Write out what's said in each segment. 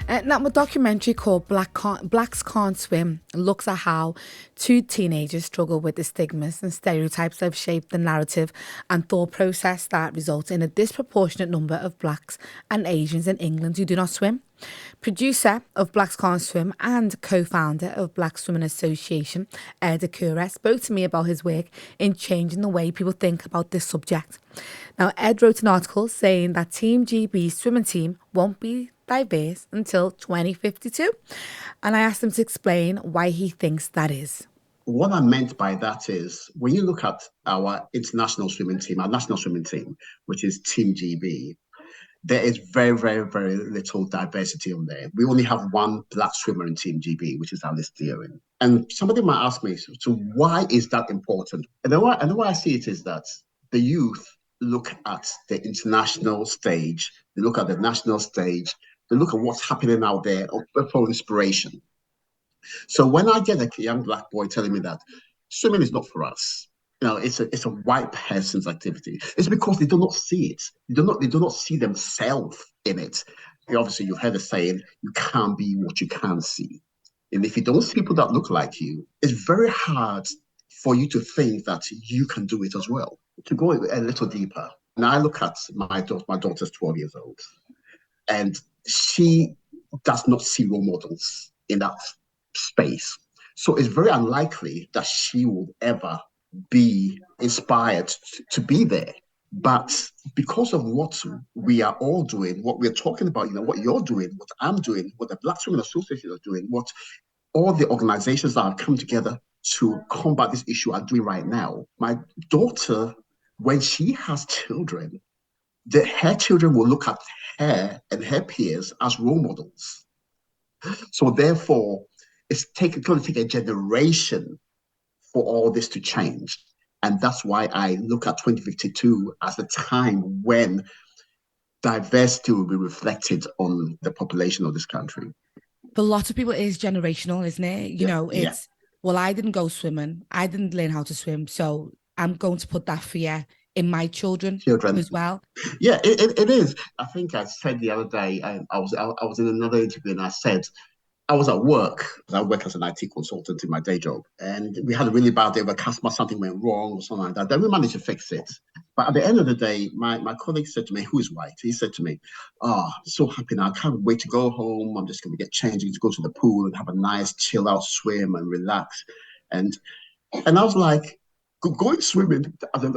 Now, a documentary called Blacks Can't Swim looks at how two teenagers struggle with the stigmas and stereotypes that have shaped the narrative and thought process that results in a disproportionate number of blacks and Asians in England who do not swim. Producer of Blacks Can't Swim and co-founder of Black Swimming Association, Ed Accura, spoke to me about his work in changing the way people think about this subject. Now, Ed wrote an article saying that Team GB's swimming team won't be diverse until 2052. And I asked him to explain why he thinks that is. What I meant by that is when you look at our international swimming team, our national swimming team, which is Team GB, there is very, very, very little diversity on there. We only have one black swimmer in Team GB, which is Alice Deering. And somebody might ask me, so why is that important? And the way I see it is that the youth look at the international stage, they look at the national stage, they look at what's happening out there for inspiration. So when I get a young black boy telling me that swimming is not for us, it's a white person's activity. It's because they do not see it. They do not see themselves in it. Obviously, you've heard the saying, "You can't be what you can't see." And if you don't see people that look like you, it's very hard for you to think that you can do it as well. To go a little deeper, now I look at my daughter. My daughter's 12 years old, and she does not see role models in that space. So it's very unlikely that she will ever be inspired to be there. But because of what we are all doing, what we're talking about, what you're doing, what I'm doing, what the Black Women Association are doing, what all the organizations that have come together to combat this issue are doing right now, my daughter, when she has children, her children will look at her and her peers as role models. So therefore, it's going to take a generation for all this to change. And that's why I look at 2052 as the time when diversity will be reflected on the population of this country. For lots of people, it is generational, isn't it? Well, I didn't go swimming. I didn't learn how to swim. So I'm going to put that fear in my children as well. Yeah, it is. I think I said the other day, I was in another interview and I said, I was at work. I work as an IT consultant in my day job, and we had a really bad day where customer something went wrong or something like that. Then we managed to fix it. But at the end of the day, my colleague said to me, who is white? He said to me, I'm so happy now. I can't wait to go home. I'm just going to get changed to go to the pool and have a nice chill out swim and relax. And I was like, going swimming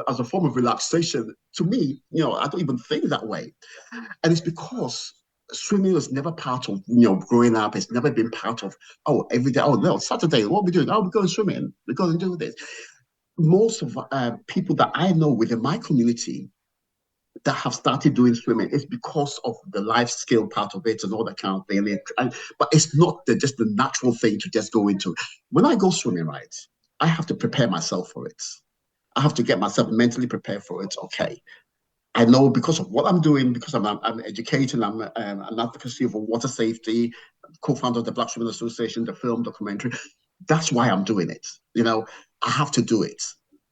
as a form of relaxation, to me, I don't even think that way. And it's because swimming was never part of, growing up. It's never been part of, every day. Oh, no, Saturday, what are we doing? Oh, we're going swimming. We're going to do this. Most of people that I know within my community that have started doing swimming is because of the life skill part of it and all that kind of thing. But it's not just the natural thing to just go into. When I go swimming, right, I have to prepare myself for it. I have to get myself mentally prepared for it. Okay, I know because of what I'm doing, because I'm educating, I'm an advocacy for water safety, co-founder of the Black Swimming Association, the film documentary. That's why I'm doing it. I have to do it.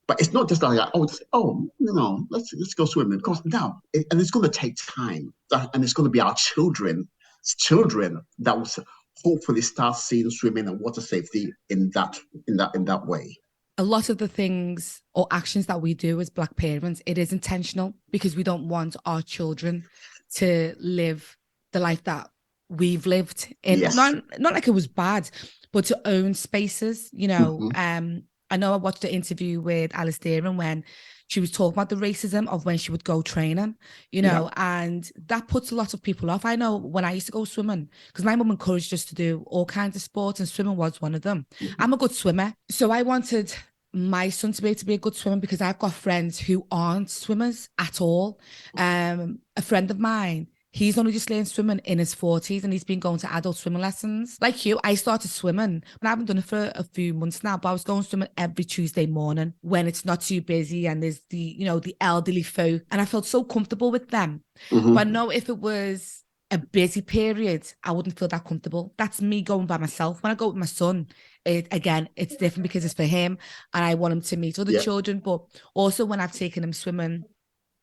But it's not just like, let's go swimming. Because now, and it's going to take time, and it's going to be our children that will hopefully start seeing swimming and water safety in that way. A lot of the things or actions that we do as Black parents, it is intentional because we don't want our children to live the life that we've lived in. Yes. Not like it was bad, but to own spaces, Mm-hmm. I know I watched an interview with Alice Deering when she was talking about the racism of when she would go training, and that puts a lot of people off. I know when I used to go swimming, because my mum encouraged us to do all kinds of sports and swimming was one of them. Mm-hmm. I'm a good swimmer. So I wanted my son to be able to be a good swimmer because I've got friends who aren't swimmers at all. A friend of mine, he's only just learned swimming in his 40s and he's been going to adult swimming lessons. Like you, I started swimming, but I haven't done it for a few months now, but I was going swimming every Tuesday morning when it's not too busy and there's the elderly folk, and I felt so comfortable with them. Mm-hmm. But I know if it was a busy period, I wouldn't feel that comfortable. That's me going by myself. When I go with my son, it's different because it's for him and I want him to meet other children. But also when I've taken him swimming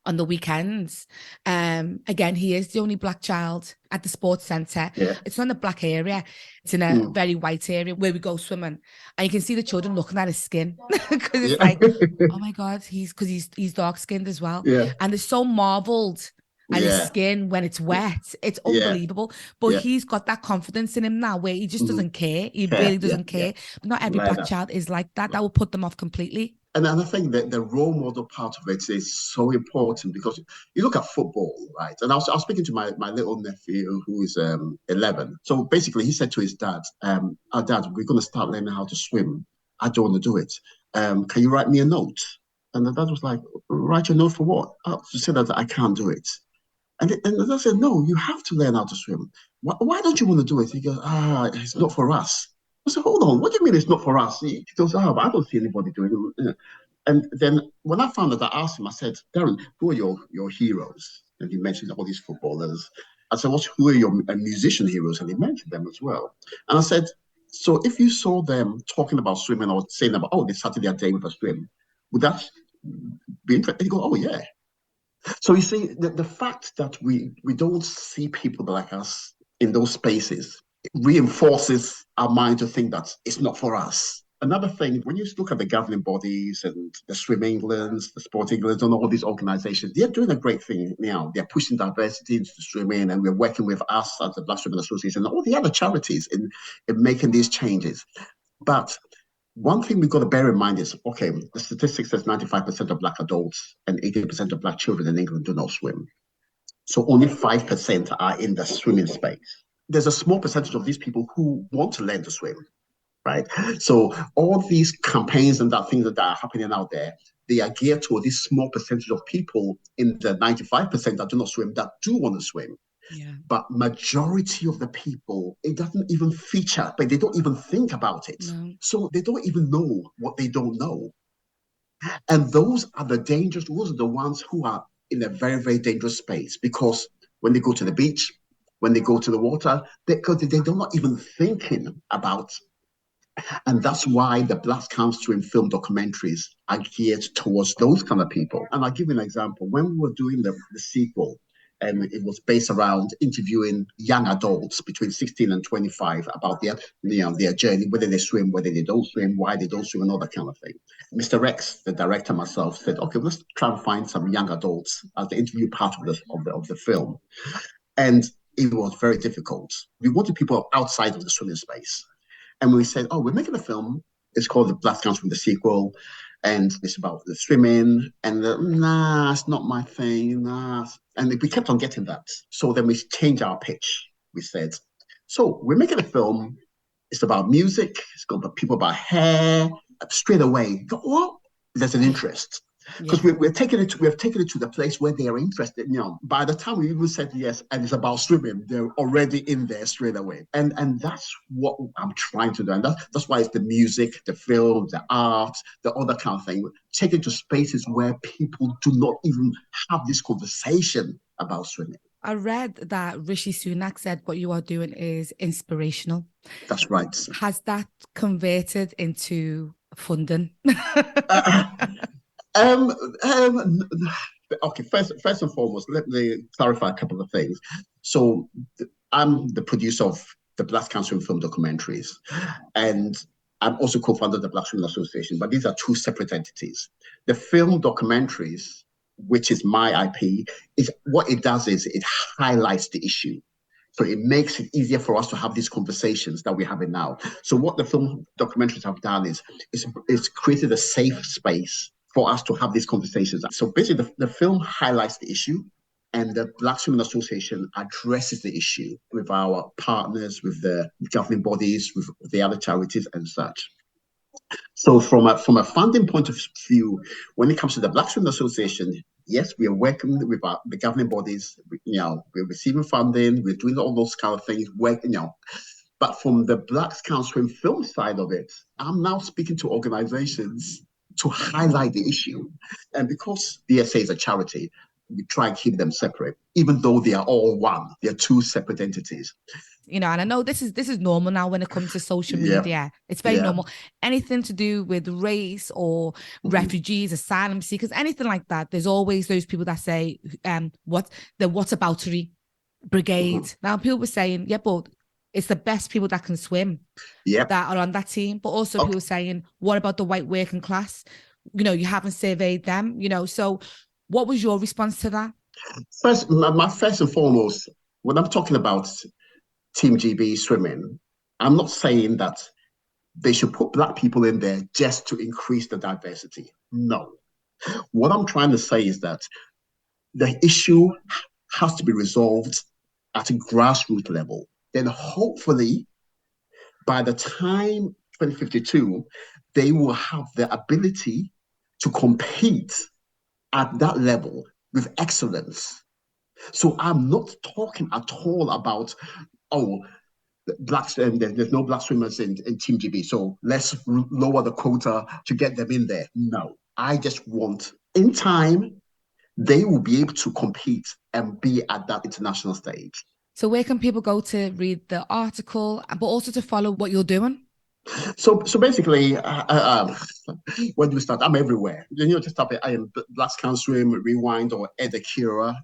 on the weekends. Again, he is the only black child at the sports centre. Yeah. It's not in a black area. It's in a very white area where we go swimming. And you can see the children looking at his skin because it's like, oh my God, he's dark skinned as well. Yeah. And they're so marveled at his Yeah. skin when it's wet. It's Yeah. unbelievable. But Yeah. he's got that confidence in him now where he just doesn't care. He Care. really doesn't Yeah. care. But not every Like black that. child is like that. That will put them off completely. And I think that the role model part of it is so important because you look at football, right? And I was speaking to my little nephew who is 11. So basically, he said to his dad, "Our dad, we're going to start learning how to swim. I don't want to do it. Can you write me a note?" And the dad was like, "Write your note for what?" To say that I can't do it. And I said, "No, you have to learn how to swim. Why don't you want to do it?" He goes, "It's not for us." I said, "Hold on, what do you mean it's not for us?" He goes, but I don't see anybody doing it. And then when I found that, I asked him, I said, "Darren, who are your heroes?" And he mentioned all these footballers. I said, who are your musician heroes? And he mentioned them as well. And I said, "So if you saw them talking about swimming or saying about, oh, they started their day with a swim, would that be interesting?" He goes, "Oh, yeah." So you see, the fact that we don't see people like us in those spaces reinforces our mind to think that it's not for us. Another thing, when you look at the governing bodies and the Swim Englands, the Sport Englands, and all these organizations, they're doing a great thing now. They're pushing diversity into swimming, and we're working with us as the Black Swimming Association and all the other charities in making these changes. But one thing we've got to bear in mind is, okay, the statistics says 95% of Black adults and 80% of Black children in England do not swim. So only 5% are in the swimming space. There's a small percentage of these people who want to learn to swim, right? So all these campaigns and that things that are happening out there, they are geared toward this small percentage of people in the 95% that do not swim that do want to swim. Yeah. But majority of the people, it doesn't even feature, but they don't even think about it. No. So they don't even know what they don't know. And those are those are the ones who are in a very, very dangerous space because when they go to the beach, when they go to the water, they're not even thinking about. And that's why the Black Council in film documentaries are geared towards those kind of people. And I'll give you an example. When we were doing the sequel, and it was based around interviewing young adults between 16 and 25 about their journey, whether they swim, whether they don't swim, why they don't swim, and all that kind of thing. Mr. Rex, the director, myself, said, "Okay, let's try and find some young adults as the interview part of the film." And it was very difficult. We wanted people outside of the swimming space. And we said, "Oh, we're making a film. It's called The Black Council from the Sequel. And it's about the swimming." And nah, it's not my thing. Nah. And we kept on getting that. So then we changed our pitch. We said, "So we're making a film. It's about music. It's got people about hair." Straight away, well, there's an interest. Because Yeah. we have taken it to the place where they are interested. By the time we even said yes, and it's about swimming, they're already in there straight away. And that's what I'm trying to do. And that's why it's the music, the film, the art, the other kind of thing. Take it to spaces where people do not even have this conversation about swimming. I read that Rishi Sunak said what you are doing is inspirational. That's right. Has that converted into funding? uh, um, um, okay, first and foremost, let me clarify a couple of things. So I'm the producer of the Black Council in Film documentaries, and I'm also co-founder of the Black Film Association, but these are two separate entities. The film documentaries, which is my IP, is what it does is it highlights the issue. So it makes it easier for us to have these conversations that we're having now. So what the film documentaries have done is created a safe space for us to have these conversations. So basically, the film highlights the issue, and the Black Women Association addresses the issue with our partners, with the governing bodies, with the other charities and such. So from a funding point of view, when it comes to the Black Women Association, yes, we are working with the governing bodies. We're receiving funding, we're doing all those kind of things, But from the Black Council in Film side of it, I'm now speaking to organizations to highlight the issue. And because BSA is a charity, we try and keep them separate, even though they are all one. They are two separate entities. And I know this is normal now when it comes to social media. It's very normal. Anything to do with race or refugees, asylum seekers, anything like that, there's always those people that say, what the whataboutery brigade. Now people were saying, yeah, but it's the best people that can swim that are on that team. But also people saying, what about the white working class? You haven't surveyed them, So what was your response to that? First and foremost, when I'm talking about Team GB swimming, I'm not saying that they should put Black people in there just to increase the diversity. No. What I'm trying to say is that the issue has to be resolved at a grassroots level. Then hopefully by the time 2052, they will have the ability to compete at that level with excellence. So I'm not talking at all about, oh, there's no Black swimmers in Team GB, so let's lower the quota to get them in there. No, I just want, in time, they will be able to compete and be at that international stage. So where can people go to read the article, but also to follow what you're doing? So basically, when do we start? I'm everywhere. Just type it. I am Black Can Swim, Rewind, or Ed Accura.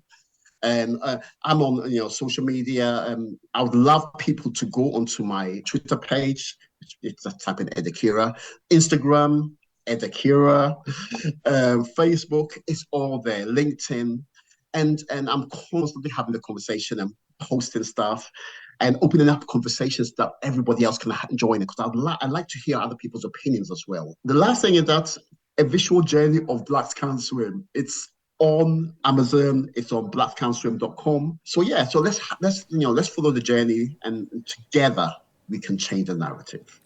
And I'm on social media. I would love people to go onto my Twitter page. It's type in Ed Accura. Instagram, Ed Accura. Facebook, it's all there. LinkedIn, and I'm constantly having the conversation and posting stuff and opening up conversations that everybody else can join because I like to hear other people's opinions as well. The last thing is that a visual journey of Blacks Can Swim. It's on Amazon, it's on blackcanswim.com. So let's follow the journey, and together we can change the narrative.